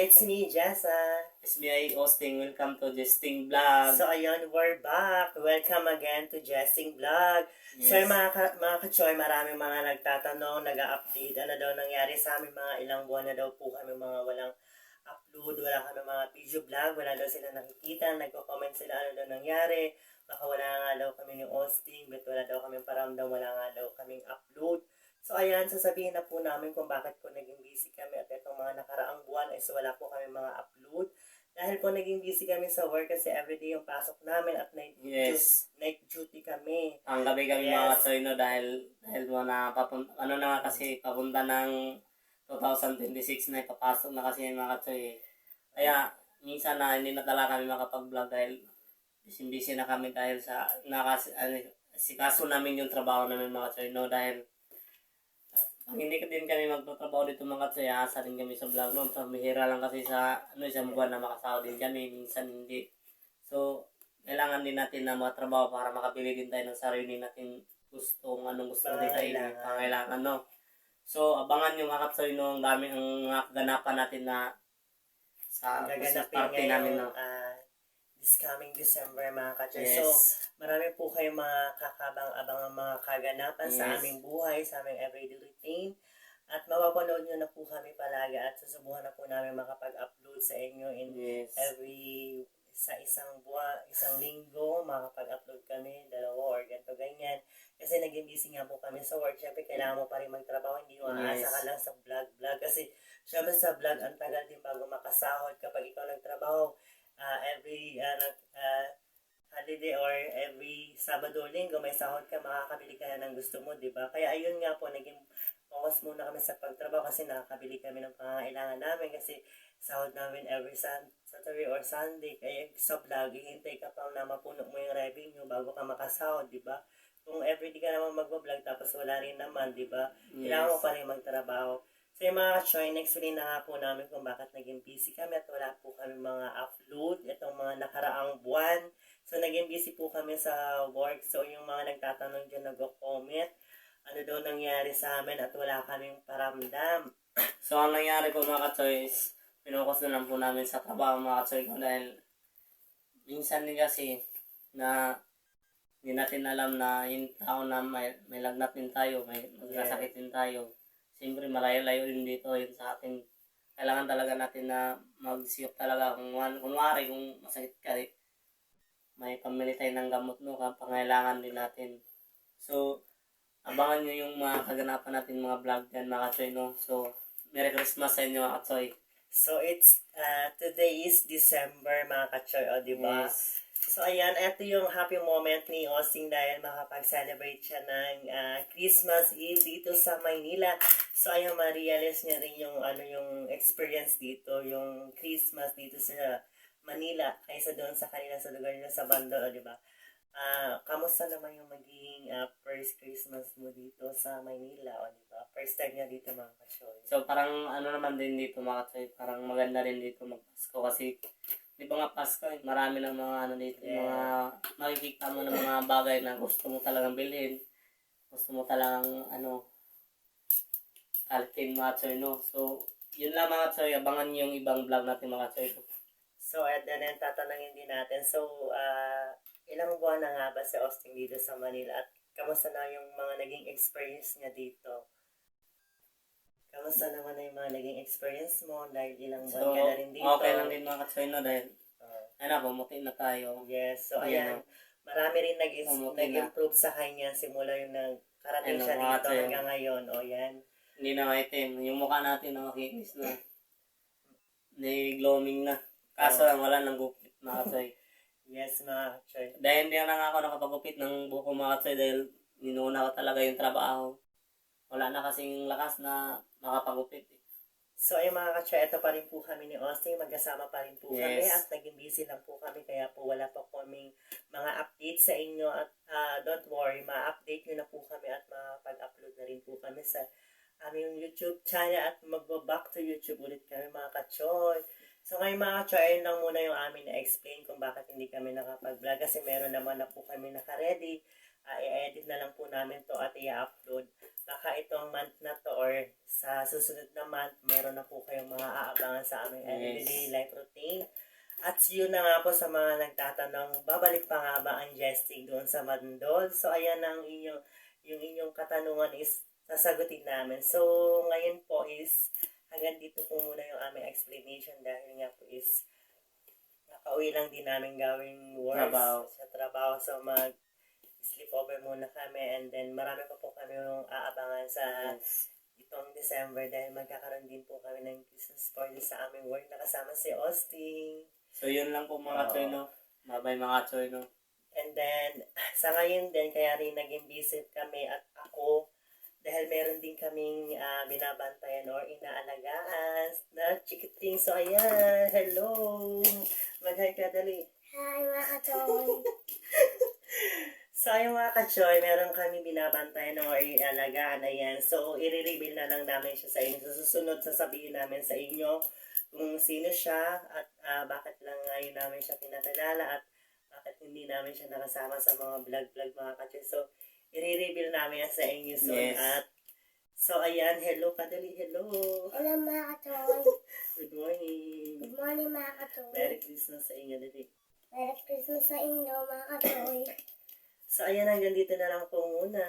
it's me, Jessa. SBI Austin, welcome to Jesting Vlog. So, ayun, we're back. Welcome again to Jesting Vlog. Yes. So, mga kachoy, maraming mga nagtatanong, nag-update, ano daw nangyari sa amin, mga ilang buwan na daw po kami mga walang upload, wala kami mga video vlog, wala daw sila nakikita, nagko-comment sila ano daw nangyari, baka wala nga daw kami ni Austin, but wala daw kami paramdam, wala nga daw kaming upload. So, ayan, sasabihin na po namin kung bakit po naging busy kami at itong mga nakaraang buwan ay so wala po kami mga upload. Dahil po naging busy kami sa work kasi everyday yung pasok namin at night duty kami. Ang gabi kami mga katsoy, no, dahil mo na papunta ng 2026 na ipapasok na kasi yung mga katsoy. Kaya, minsan na hindi na talaga kami makapag-vlog dahil busy na kami dahil sa kaso namin yung trabaho namin mga katsoy, no, dahil pag hindi ka din kami magtatrabaho dito mga katsoy, asa din kami sa vlog, no, pamihira lang kasi sa isang buwan na makasahod din kami, minsan hindi. So, kailangan din natin na matrabaho para makabili din tayo ng sarili natin anong gusto natin tayo pangailangan, no. So, abangan yung mga katsoy, no, ang dami ang mga kaganapan natin na sa party namin, no. This coming December mga katsoy. Yes. So, marami po kayong mga kakabang-abang mga kaganapan sa aming buhay, sa aming everyday routine. At mapapanood nyo na po kami palagi at susubukan na po namin makapag-upload sa inyo in every sa isang buwan, isang linggo, makapag-upload kami, dalawa or ganito, ganyan. Kasi naging busy nga po kami sa work. Siyempre, kailangan mo pa rin magtrabaho. Hindi mo aasa ka lang sa vlog. Kasi, siyempre sa vlog, ang tagal din bago makasahod kapag ikaw nagtrabaho. Every holiday or every Sabado o Linggo, may sahod ka, makakabili ka na ng gusto mo, di ba? Kaya ayun nga po, naging focus muna kami sa pagtrabaho kasi nakakabili kami ng pangangailangan namin kasi sahod namin every Saturday or Sunday. Kaya sa vlog, hihintay ka pa na mapuno mo yung revenue bago ka makasahod, di ba? Kung everyday ka naman mag-vlog tapos wala rin naman, di ba? Kailangan mo pa rin magtrabaho. So yung mga choy, explain na nga po namin kung bakit naging busy kami at wala po kami mga upload itong mga nakaraang buwan. So naging busy po kami sa work. So yung mga nagtatanong dyan, nag-comment, ano daw nangyari sa amin at wala kaming paramdam. So ang nangyari po mga katsoy is pinokus na lang po namin sa trabaho mga katsoy ko dahil minsan din kasi na hindi natin alam na yung tao na may lagnat din tayo, may magkasakit din tayo. Siyempre, malayo-layo din dito yun sa atin. Kailangan talaga natin na mag-siyok talaga. Kunwari, kung masakit ka, may pamili tayo ng gamot, no? Pangailangan din natin. So, abangan nyo yung mga kaganapan natin, mga vlog dyan, mga katsoy, no? So, Merry Christmas sa inyo, mga katsoy. So, today is December, mga katsoy, o, diba? Yes. So, ayan, ito yung happy moment ni Austin dahil makapag-celebrate siya ng Christmas Eve dito sa Maynila. So, ayan, ma-realize niya rin yung, yung experience dito, yung Christmas dito sa Manila kaysa doon sa kanila sa lugar nila sa Bando, di ba? Kamusta naman yung magiging first Christmas mo dito sa Maynila, o di ba? First time niya dito, mga kasyoy. So, parang naman din dito, mga katsoy, parang maganda rin dito mag-Pasko kasi di ba nga Pasko, marami ng mga dito, mga makikita mo ng mga bagay na gusto mo talagang bilhin. Gusto mo talagang kalitin mga katsoy, no? So, yun lang mga katsoy, abangan niyo yung ibang vlog natin mga katsoy. So, and then tatanungin din natin. So, ilang buwan na nga ba si Austin dito sa Manila at kamusta na yung mga naging experience niya dito? Kamusta naman na yung mga naging experience mo dahil ilang buwan ka na rin dito? Okay lang din mga katsoy, no? Dahil bumuti na tayo. Yes, so ayan, marami rin nag-improve sa kanya simula yung nagkarating siya dito hanggang ngayon. O yan. Hindi na maitim. Yung mukha natin na makinis na. Hindi glowing na. Kaso lang wala ng gupit mga katsoy. Yes, mga katsoy. Dahil hindi na ako nakapagupit ng buko mga katsoy dahil ninuna ko talaga yung trabaho. Wala na kasing lakas na makapagupit. So ay mga katsoy, ito pa rin po kami ni Austin. Magkasama pa rin po kami at naging busy lang po kami kaya po wala pa po kaming mga updates sa inyo at don't worry, ma-update nyo na po kami at mapag-upload na rin po kami sa aming YouTube channel at magbaback to YouTube ulit kami mga katsoy. So ngayon mga katsoy, ayun lang muna yung amin na-explain kung bakit hindi kami nakapag-vlog kasi meron naman na po kami naka-ready. I-edit na lang po namin to at i-upload. baka itong month na to or sa susunod na month, meron na po kayong mga aabangan sa aming everyday life routine. At yun na nga po sa mga nagtatanong, babalik pa nga ba ang Jesting doon sa Mandol? So, ayan ang yung inyong katanungan is sasagutin namin. So, ngayon po is hanggang dito po muna yung aming explanation dahil nga po is nakauwi lang din namin gawing work sa trabaho. So, sleepover muna kami and then marami pa po kami yung aabangan sa itong December dahil magkakaroon din po kami ng Christmas party sa aming work na kasama si Austin. So, yun lang po mga Choy, no? Bye-bye mga Choy, no? And then, sa ngayon din, kaya rin naging busy kami at ako dahil meron din kaming binabantayan or inaalagaan na chikiting. So, ayan, hello! Mag-hi ka, dali. Hi, mga kachoy. So, yung mga kachoy, meron kami binabantayan or inaalagaan. Ayan. So, i-reveal na lang namin siya sa inyo. Sa susunod, sasabihin namin sa inyo kung sino siya at bakit lang ngayon namin siya pinatalala at bakit hindi namin siya nakasama sa mga vlog-vlog mga kachoy. So, i-reveal namin yan sa inyo soon. Yes. At so, ayan. Hello, Kadali. Hello. Hello, mga kachoy. Good morning. Good morning, mga kachoy. Merry Christmas sa inyo, Dali. Merry Christmas sa inyo, mga kachoy. So, ayan. Hanggang dito na lang po muna.